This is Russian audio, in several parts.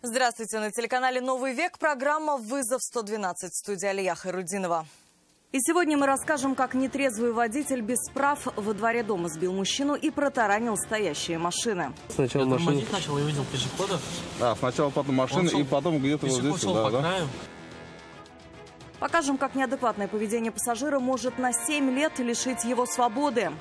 Здравствуйте, на телеканале «Новый век» программа «Вызов 112» в студии Алия Хайрудинова. И сегодня мы расскажем, как нетрезвый водитель без прав во дворе дома сбил мужчину и протаранил стоящие машины. Сначала машина начал, я видел пешеходов. Сначала потом машины, и потом где-то вот здесь. Краю. Покажем, как неадекватное поведение пассажира может на 7 лет лишить его свободы.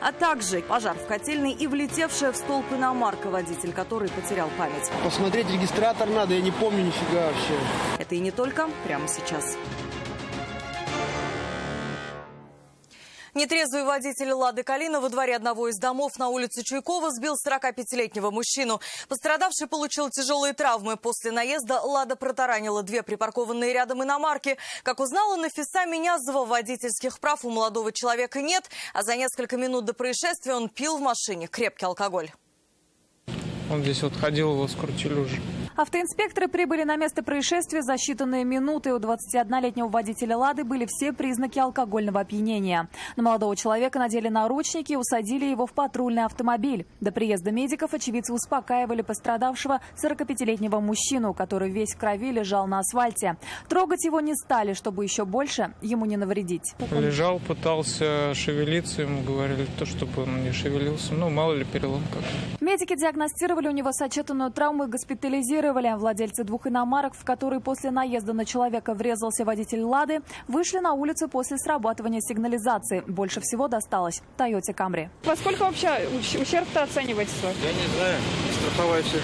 А также пожар в котельной и влетевшая в столб иномарка, водитель которой потерял память. Посмотреть регистратор надо, я не помню нифига вообще. Это и не только, прямо сейчас. Нетрезвый водитель «Лады Калина» во дворе одного из домов на улице Чуйкова сбил 45-летнего мужчину. Пострадавший получил тяжелые травмы. После наезда «Лада» протаранила две припаркованные рядом иномарки. Как узнала Нафиса Минязова, водительских прав у молодого человека нет, а за несколько минут до происшествия он пил в машине крепкий алкоголь. Он здесь вот ходил, его скрутили уже. Автоинспекторы прибыли на место происшествия за считанные минуты. У 21-летнего водителя «Лады» были все признаки алкогольного опьянения. На молодого человека надели наручники и усадили его в патрульный автомобиль. До приезда медиков очевидцы успокаивали пострадавшего 45-летнего мужчину, который весь в крови лежал на асфальте. Трогать его не стали, чтобы еще больше ему не навредить. Лежал, пытался шевелиться, ему говорили, чтобы он не шевелился. Мало ли перелом какой. Медики диагностировали у него сочетанную травму и госпитализировали. Владельцы двух иномарок, в которые после наезда на человека врезался водитель «Лады», вышли на улицу после срабатывания сигнализации. Больше всего досталось Тойоте Камри. Во сколько вообще ущерб-то оцениваете? Я не знаю, страховая все.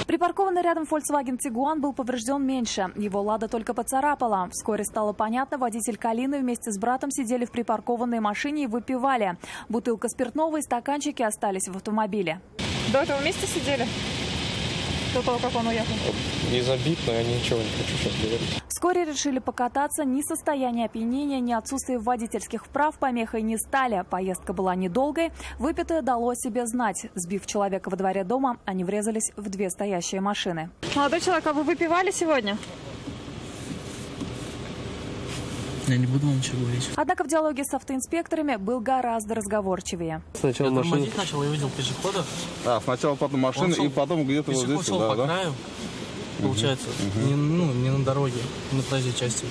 Припаркованный рядом Volkswagen Tiguan был поврежден меньше. Его «Лада» только поцарапала. Вскоре стало понятно, водитель Калины вместе с братом сидели в припаркованной машине и выпивали. Бутылка спиртного и стаканчики остались в автомобиле. До этого вместе сидели? До того, как он уехал? Не забит, но я ничего не хочу сейчас говорить. Вскоре решили покататься. Ни состояние опьянения, ни отсутствие водительских прав помехой не стали. Поездка была недолгой. Выпитое дало о себе знать. Сбив человека во дворе дома, они врезались в две стоящие машины. Молодой человек, а вы выпивали сегодня? Я не буду вам ничего говорить. Однако в диалоге с автоинспекторами был гораздо разговорчивее. Сначала машина начал, я видел пешеходов. Сначала потом машины, и потом где-то вот здесь. Шел по краю, получается, не на дороге, на проезжей части.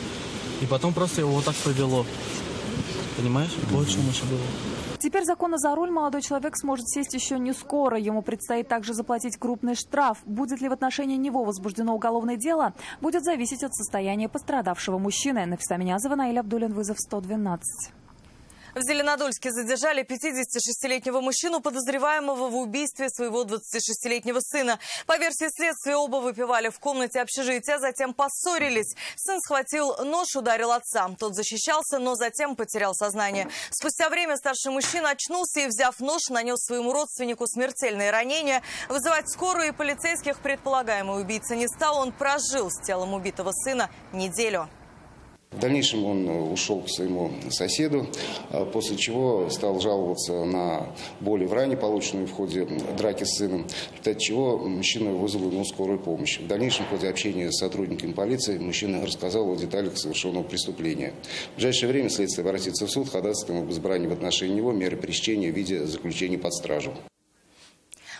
И потом просто его вот так повело. Понимаешь? Вот что еще было. Теперь законно за руль молодой человек сможет сесть еще не скоро. Ему предстоит также заплатить крупный штраф. Будет ли в отношении него возбуждено уголовное дело, будет зависеть от состояния пострадавшего мужчины. Нафиса Минязова, Наиль Абдуллин, вызов 112. В Зеленодольске задержали 56-летнего мужчину, подозреваемого в убийстве своего 26-летнего сына. По версии следствия, оба выпивали в комнате общежития, затем поссорились. Сын схватил нож, ударил отца. Тот защищался, но затем потерял сознание. Спустя время старший мужчина очнулся и, взяв нож, нанес своему родственнику смертельные ранения. Вызывать скорую и полицейских предполагаемый убийца не стал. Он прожил с телом убитого сына неделю. В дальнейшем он ушел к своему соседу, после чего стал жаловаться на боли в ране, полученную в ходе драки с сыном, в результате чего мужчина вызвал ему скорую помощь. В дальнейшем в ходе общения с сотрудниками полиции мужчина рассказал о деталях совершенного преступления. В ближайшее время следствие обратится в суд ходатайством об избрании в отношении него меры пресечения в виде заключения под стражу.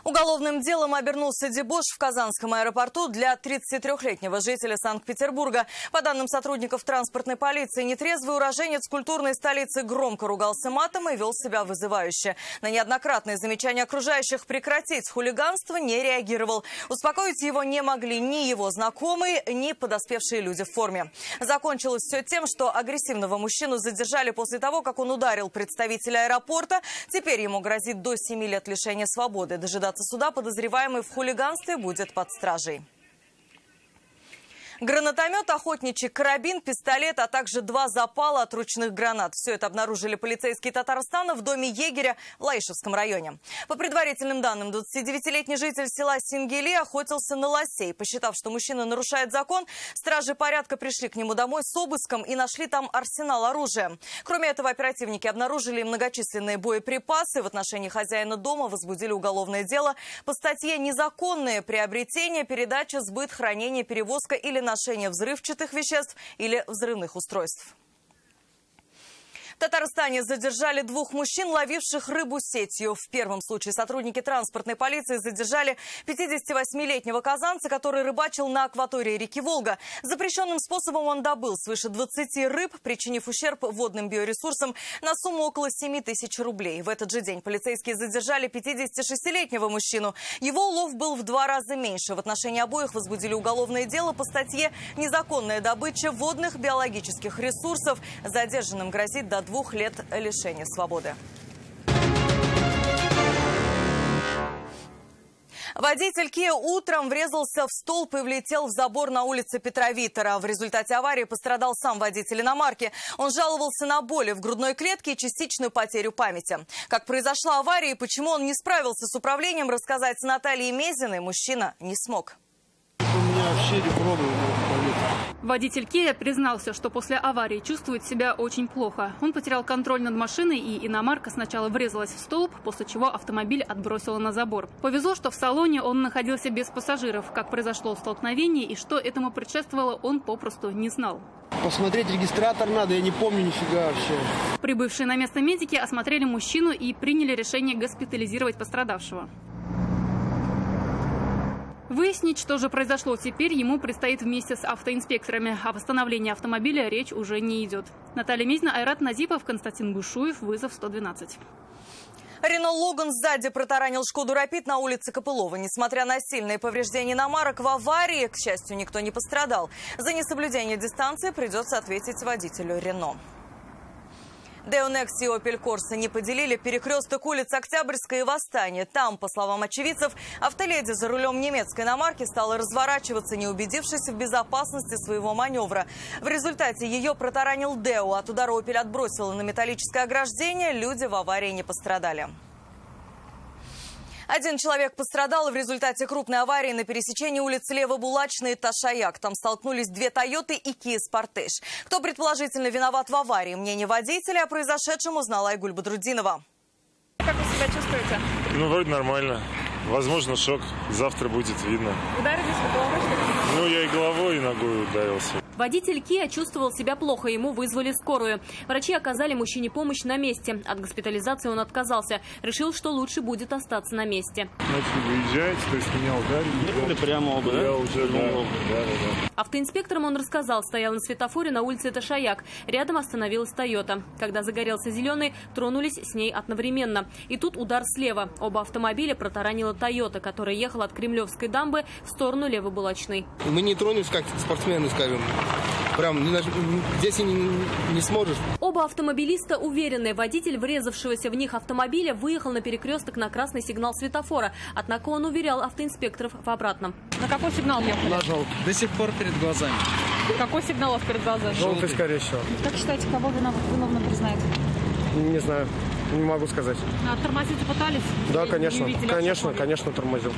Уголовным делом обернулся дебош в Казанском аэропорту для 33-летнего жителя Санкт-Петербурга. По данным сотрудников транспортной полиции, нетрезвый уроженец культурной столицы громко ругался матом и вел себя вызывающе. На неоднократные замечания окружающих прекратить хулиганство не реагировал. Успокоить его не могли ни его знакомые, ни подоспевшие люди в форме. Закончилось все тем, что агрессивного мужчину задержали после того, как он ударил представителя аэропорта. Теперь ему грозит до 7 лет лишения свободы. Дожидаться суда подозреваемый в хулиганстве будет под стражей. Гранатомет, охотничий карабин, пистолет, а также 2 запала от ручных гранат. Все это обнаружили полицейские Татарстана в доме егеря в Лаишевском районе. По предварительным данным, 29-летний житель села Сингели охотился на лосей. Посчитав, что мужчина нарушает закон, стражи порядка пришли к нему домой с обыском и нашли там арсенал оружия. Кроме этого, оперативники обнаружили многочисленные боеприпасы. В отношении хозяина дома возбудили уголовное дело по статье «Незаконное приобретение, передача, сбыт, хранение, перевозка или ношение взрывчатых веществ или взрывных устройств». В Татарстане задержали двух мужчин, ловивших рыбу сетью. В первом случае сотрудники транспортной полиции задержали 58-летнего казанца, который рыбачил на акватории реки Волга. Запрещенным способом он добыл свыше 20 рыб, причинив ущерб водным биоресурсам на сумму около 7 тысяч рублей. В этот же день полицейские задержали 56-летнего мужчину. Его улов был в 2 раза меньше. В отношении обоих возбудили уголовное дело по статье «Незаконная добыча водных биологических ресурсов». Задержанным грозит до 2 лет лишения свободы. Водитель Kia утром врезался в столб и влетел в забор на улице Петра Виттера. В результате аварии пострадал сам водитель иномарки. Он жаловался на боли в грудной клетке и частичную потерю памяти. Как произошла авария и почему он не справился с управлением, рассказать Наталье Мезиной мужчина не смог. У меня вообще ребро было. Водитель Kia признался, что после аварии чувствует себя очень плохо. Он потерял контроль над машиной, и иномарка сначала врезалась в столб, после чего автомобиль отбросило на забор. Повезло, что в салоне он находился без пассажиров. Как произошло столкновение и что этому предшествовало, он попросту не знал. Посмотреть регистратор надо, я не помню нифига вообще. Прибывшие на место медики осмотрели мужчину и приняли решение госпитализировать пострадавшего. Выяснить, что же произошло теперь, ему предстоит вместе с автоинспекторами. О восстановлении автомобиля речь уже не идет. Наталья Мезина, Айрат Назипов, Константин Гушуев, вызов 112. Рено Логан сзади протаранил Шкоду Рапид на улице Копылова. Несмотря на сильные повреждения иномарок, в аварии, к счастью, никто не пострадал. За несоблюдение дистанции придется ответить водителю Рено. Део Некс и Опель Корса не поделили перекресток улиц Октябрьской и Восстания. Там, по словам очевидцев, автоледи за рулем немецкой иномарки стала разворачиваться, не убедившись в безопасности своего маневра. В результате ее протаранил Део. От удара Опель отбросила на металлическое ограждение. Люди в аварии не пострадали. 1 человек пострадал в результате крупной аварии на пересечении улиц Лево-Булачной и Ташаяк. Там столкнулись 2 Тойоты и Kia Sportage. Кто предположительно виноват в аварии? Мнение водителя о произошедшем узнала Айгуль Бадрудинова. Как вы себя чувствуете? Ну, вроде нормально. Возможно, шок. Завтра будет видно. Ударились вы головой, что ли? Ну, я и головой, и ногой ударился. Водитель Kia чувствовал себя плохо, ему вызвали скорую. Врачи оказали мужчине помощь на месте. От госпитализации он отказался. Решил, что лучше будет остаться на месте. Начали выезжать, то есть меня ударили. Прямо оба, да? Я уже, да. Автоинспекторам он рассказал, стоял на светофоре на улице Ташаяк. Рядом остановилась Тойота. Когда загорелся зеленый, тронулись с ней одновременно. И тут удар слева. Оба автомобиля протаранила Тойота, которая ехала от Кремлевской дамбы в сторону Лево-Булачной. Мы не тронулись, как спортсмены, скажем. Прям здесь и не сможешь. Оба автомобилиста уверены. Водитель врезавшегося в них автомобиля выехал на перекресток на красный сигнал светофора. Однако он уверял автоинспекторов в обратном. На какой сигнал ехали? На желтый. До сих пор перед глазами. Какой сигнал у вас перед глазами? Желтый, скорее всего. Как считаете, кого виновно признают? Не знаю. Не могу сказать. А тормозить пытались? Да, Или конечно. не увидели Конечно, тормозил.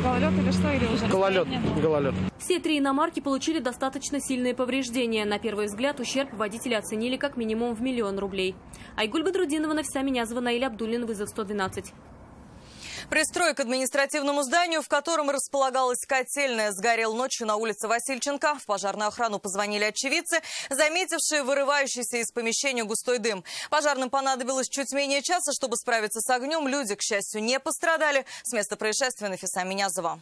Гололед или что? Или уже Гололед. Все 3 иномарки получили достаточно сильные повреждения. На первый взгляд ущерб водители оценили как минимум в 1 000 000 рублей. Айгуль Бадрудинова, Нафиса Минязова, Наиль Абдуллин, вызов 112. Пристрой к административному зданию, в котором располагалась котельная, сгорел ночью на улице Васильченко. В пожарную охрану позвонили очевидцы, заметившие вырывающийся из помещения густой дым. Пожарным понадобилось чуть менее часа, чтобы справиться с огнем. Люди, к счастью, не пострадали. С места происшествия Нафиса Минязова.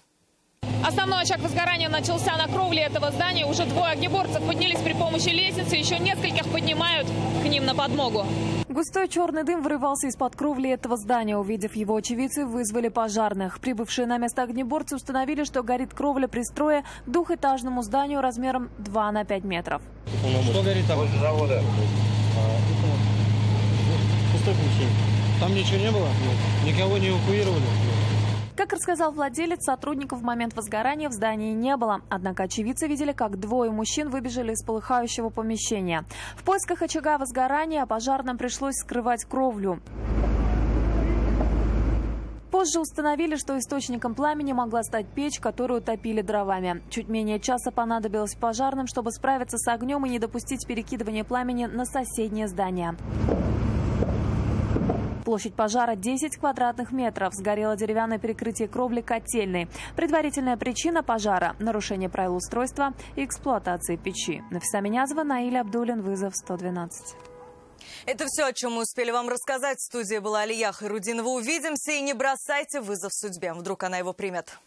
Основной очаг возгорания начался на кровле этого здания. Уже 2 огнеборцев поднялись при помощи лестницы. Еще нескольких поднимают к ним на подмогу. Густой черный дым вырывался из-под кровли этого здания. Увидев его, очевидцы вызвали пожарных. Прибывшие на место огнеборцы установили, что горит кровля пристроя к 2-этажному зданию размером 2 на 5 метров. Что горит там? Возле завода. Пустой помещение. Там ничего не было? Никого не эвакуировали? Как рассказал владелец, сотрудников в момент возгорания в здании не было. Однако очевидцы видели, как 2 мужчин выбежали из полыхающего помещения. В поисках очага возгорания пожарным пришлось скрывать кровлю. Позже установили, что источником пламени могла стать печь, которую топили дровами. Чуть менее часа понадобилось пожарным, чтобы справиться с огнем и не допустить перекидывания пламени на соседнее здание. Площадь пожара 10 квадратных метров. Сгорело деревянное перекрытие кровли котельной. Предварительная причина пожара – нарушение правил устройства и эксплуатации печи. Нафиса Минязова, Наиль Абдуллин, вызов 112. Это все, о чем мы успели вам рассказать. В студии была Алия Хайрудинова. Увидимся и не бросайте вызов судьбе. Вдруг она его примет.